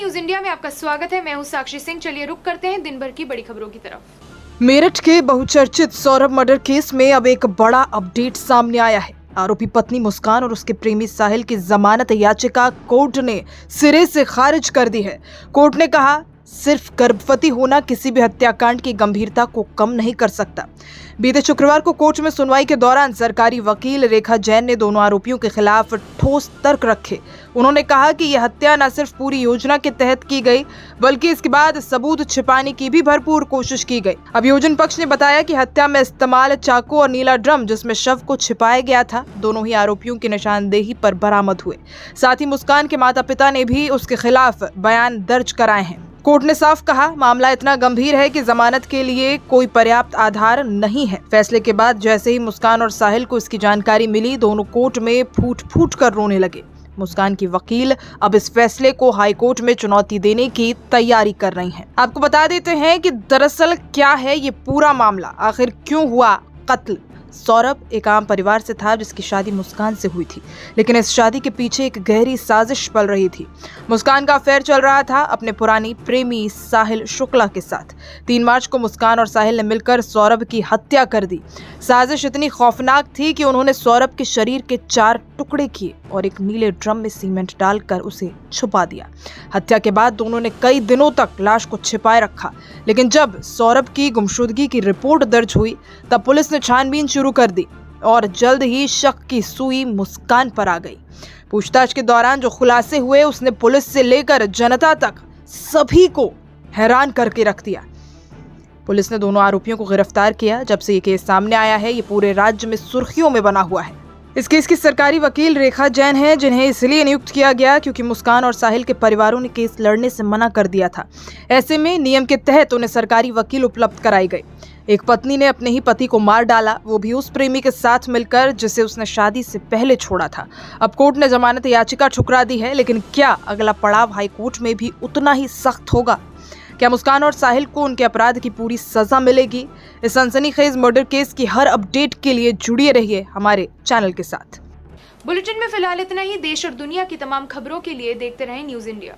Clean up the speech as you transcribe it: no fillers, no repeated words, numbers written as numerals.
News India में आपका स्वागत है। मैं हूं साक्षी सिंह। चलिए रुक करते हैं दिन भर की बड़ी खबरों की तरफ। मेरठ के बहुचर्चित सौरभ मर्डर केस में अब एक बड़ा अपडेट सामने आया है। आरोपी पत्नी मुस्कान और उसके प्रेमी साहिल की जमानत याचिका कोर्ट ने सिरे से खारिज कर दी है। कोर्ट ने कहा, सिर्फ गर्भवती होना किसी भी हत्याकांड की गंभीरता को कम नहीं कर सकता। बीते शुक्रवार को कोर्ट में सुनवाई के दौरान सरकारी वकील रेखा जैन ने दोनों आरोपियों के खिलाफ ठोस तर्क रखे। उन्होंने कहा कि यह हत्या न सिर्फ पूरी योजना के तहत की गई, बल्कि इसके बाद सबूत छिपाने की भी भरपूर कोशिश की गई। अभियोजन पक्ष ने बताया कि हत्या में इस्तेमाल चाकू और नीला ड्रम जिसमें शव को छिपाया गया था, दोनों ही आरोपियों की निशानदेही पर बरामद हुए। साथ ही मुस्कान के माता पिता ने भी उसके खिलाफ बयान दर्ज कराए हैं। कोर्ट ने साफ कहा, मामला इतना गंभीर है कि जमानत के लिए कोई पर्याप्त आधार नहीं है। फैसले के बाद जैसे ही मुस्कान और साहिल को इसकी जानकारी मिली, दोनों कोर्ट में फूट फूट कर रोने लगे। मुस्कान की वकील अब इस फैसले को हाई कोर्ट में चुनौती देने की तैयारी कर रही हैं। आपको बता देते हैं कि दरअसल क्या है ये पूरा मामला, आखिर क्यों हुआ कत्ल। सौरभ एक आम परिवार से था जिसकी शादी मुस्कान से हुई थी, लेकिन इस शादी के पीछे एक गहरी साजिश पल रही थी। मुस्कान का अफेयर चल रहा था अपने पुरानी प्रेमी साहिल शुक्ला के साथ। 3 मार्च को मुस्कान और साहिल ने मिलकर सौरभ की हत्या कर दी। साजिश इतनी खौफनाक थी कि उन्होंने सौरभ के शरीर के 4 टुकड़े किए और एक नीले ड्रम में सीमेंट डालकर उसे छुपा दिया। हत्या के बाद दोनों ने कई दिनों तक लाश को छिपाए रखा, लेकिन जब सौरभ की गुमशुदगी की रिपोर्ट दर्ज हुई तब पुलिस ने छानबीन शुरू कर दी और जल्द ही शक की सुई मुस्कान पर आ गई। पूछताछ के दौरान जो खुलासे हुए उसने पुलिस से लेकर जनता तक सभी को हैरान करके रख दिया। पुलिस ने दोनों आरोपियों को गिरफ्तार किया। जब से ये केस सामने आया है, ये पूरे राज्य में सुर्खियों में बना हुआ है। इस केस की सरकारी वकील रेखा जैन है, जिन्हें इसलिए नियुक्त किया गया क्योंकि मुस्कान और साहिल के परिवारों ने केस लड़ने से मना कर दिया था। ऐसे में नियम के तहत उन्हें सरकारी वकील उपलब्ध कराई गई। एक पत्नी ने अपने ही पति को मार डाला, वो भी उस प्रेमी के साथ मिलकर जिसे उसने शादी से पहले छोड़ा था। अब कोर्ट ने जमानत याचिका ठुकरा दी है, लेकिन क्या अगला पड़ाव हाई कोर्ट में भी उतना ही सख्त होगा? क्या मुस्कान और साहिल को उनके अपराध की पूरी सजा मिलेगी? इस सनसनीखेज मर्डर केस की हर अपडेट के लिए जुड़े रहिए हमारे चैनल के साथ। बुलेटिन में फिलहाल इतना ही। देश और दुनिया की तमाम खबरों के लिए देखते रहें न्यूज इंडिया।